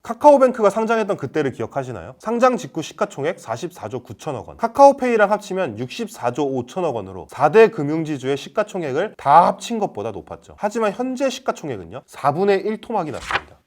카카오뱅크가 상장했던 그때를 기억하시나요? 상장 직후 시가총액 44조 9천억 원, 카카오페이랑 합치면 64조 5천억 원으로 4대 금융지주의 시가총액을 다 합친 것보다 높았죠. 하지만 현재 시가총액은요 4분의 1 토막이 났습니다.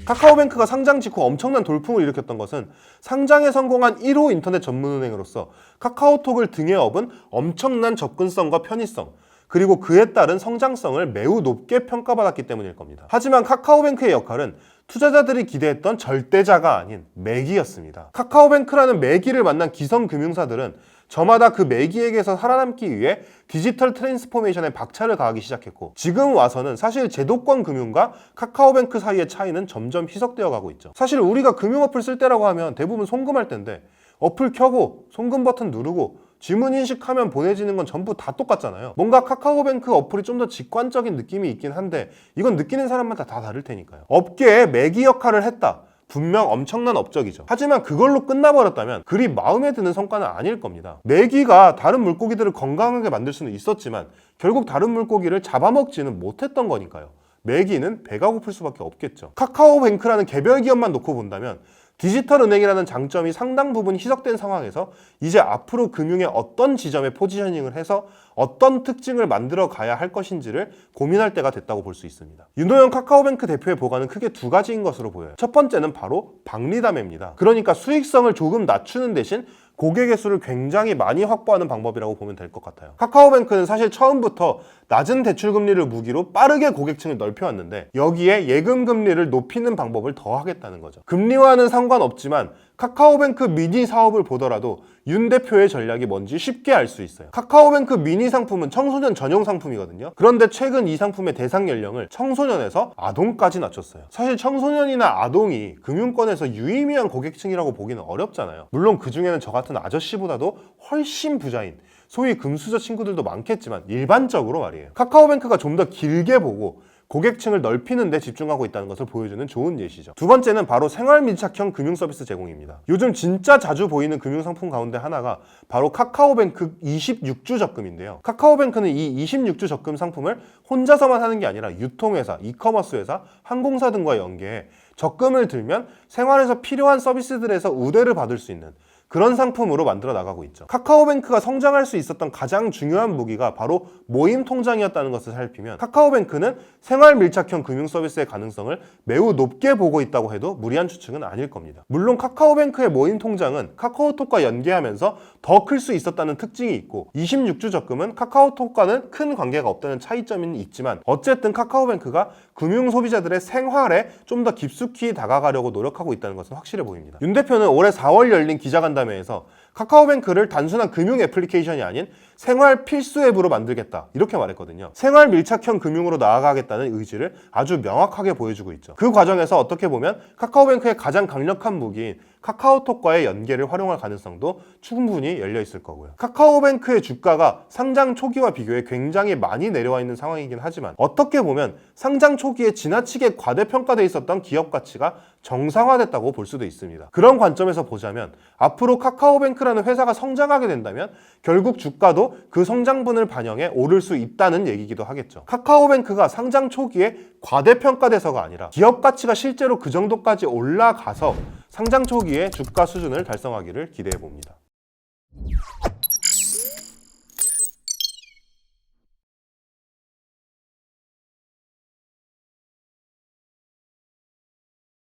카카오뱅크가 상장 직후 엄청난 돌풍을 일으켰던 것은 상장에 성공한 1호 인터넷 전문은행으로서 카카오톡을 등에 업은 엄청난 접근성과 편의성, 그리고 그에 따른 성장성을 매우 높게 평가받았기 때문일 겁니다. 하지만 카카오뱅크의 역할은 투자자들이 기대했던 절대자가 아닌 매기였습니다. 카카오뱅크라는 매기를 만난 기성금융사들은 저마다 그 매기에게서 살아남기 위해 디지털 트랜스포메이션에 박차를 가하기 시작했고, 지금 와서는 사실 제도권 금융과 카카오뱅크 사이의 차이는 점점 희석되어 가고 있죠. 사실 우리가 금융 어플 쓸 때라고 하면 대부분 송금할 때인데 어플 켜고 송금 버튼 누르고 지문 인식하면 보내지는 건 전부 다 똑같잖아요. 뭔가 카카오뱅크 어플이 좀 더 직관적인 느낌이 있긴 한데 이건 느끼는 사람마다 다 다를 테니까요. 업계에 매기 역할을 했다. 분명 엄청난 업적이죠. 하지만 그걸로 끝나버렸다면 그리 마음에 드는 성과는 아닐 겁니다. 매기가 다른 물고기들을 건강하게 만들 수는 있었지만 결국 다른 물고기를 잡아먹지는 못했던 거니까요. 매기는 배가 고플 수밖에 없겠죠. 카카오뱅크라는 개별 기업만 놓고 본다면 디지털 은행이라는 장점이 상당 부분 희석된 상황에서 이제 앞으로 금융의 어떤 지점에 포지셔닝을 해서 어떤 특징을 만들어 가야 할 것인지를 고민할 때가 됐다고 볼 수 있습니다. 윤호영 카카오뱅크 대표의 보관은 크게 두 가지인 것으로 보여요. 첫 번째는 바로 박리담회입니다. 그러니까 수익성을 조금 낮추는 대신 고객의 수를 굉장히 많이 확보하는 방법이라고 보면 될 것 같아요. 카카오뱅크는 사실 처음부터 낮은 대출금리를 무기로 빠르게 고객층을 넓혀왔는데 여기에 예금금리를 높이는 방법을 더 하겠다는 거죠. 금리와는 상관없지만 카카오뱅크 미니 사업을 보더라도 윤 대표의 전략이 뭔지 쉽게 알 수 있어요. 카카오뱅크 미니 상품은 청소년 전용 상품이거든요. 그런데 최근 이 상품의 대상 연령을 청소년에서 아동까지 낮췄어요. 사실 청소년이나 아동이 금융권에서 유의미한 고객층이라고 보기는 어렵잖아요. 물론 그 중에는 저 같은 아저씨보다도 훨씬 부자인 소위 금수저 친구들도 많겠지만 일반적으로 말이에요. 카카오뱅크가 좀 더 길게 보고 고객층을 넓히는 데 집중하고 있다는 것을 보여주는 좋은 예시죠. 두 번째는 바로 생활밀착형 금융 서비스 제공입니다. 요즘 진짜 자주 보이는 금융상품 가운데 하나가 바로 카카오뱅크 26주 적금인데요. 카카오뱅크는 이 26주 적금 상품을 혼자서만 하는 게 아니라 유통회사, 이커머스 회사, 항공사 등과 연계해 적금을 들면 생활에서 필요한 서비스들에서 우대를 받을 수 있는 그런 상품으로 만들어 나가고 있죠. 카카오뱅크가 성장할 수 있었던 가장 중요한 무기가 바로 모임 통장이었다는 것을 살피면 카카오뱅크는 생활 밀착형 금융 서비스의 가능성을 매우 높게 보고 있다고 해도 무리한 추측은 아닐 겁니다. 물론 카카오뱅크의 모임 통장은 카카오톡과 연계하면서 더 클 수 있었다는 특징이 있고 26주 적금은 카카오톡과는 큰 관계가 없다는 차이점은 있지만 어쨌든 카카오뱅크가 금융 소비자들의 생활에 좀 더 깊숙이 다가가려고 노력하고 있다는 것은 확실해 보입니다. 윤 대표는 올해 4월 열린 기자간담회에서 카카오뱅크를 단순한 금융 애플리케이션이 아닌 생활 필수 앱으로 만들겠다 이렇게 말했거든요. 생활 밀착형 금융으로 나아가겠다는 의지를 아주 명확하게 보여주고 있죠. 그 과정에서 어떻게 보면 카카오뱅크의 가장 강력한 무기인 카카오톡과의 연계를 활용할 가능성도 충분히 열려 있을 거고요. 카카오뱅크의 주가가 상장 초기와 비교해 굉장히 많이 내려와 있는 상황이긴 하지만 어떻게 보면 상장 초기에 지나치게 과대평가돼 있었던 기업 가치가 정상화됐다고 볼 수도 있습니다. 그런 관점에서 보자면 앞으로 카카오뱅크라는 회사가 성장하게 된다면 결국 주가도 그 성장분을 반영해 오를 수 있다는 얘기기도 하겠죠. 카카오뱅크가 상장 초기에 과대평가돼서가 아니라 기업 가치가 실제로 그 정도까지 올라가서 상장 초기에 주가 수준을 달성하기를 기대해 봅니다.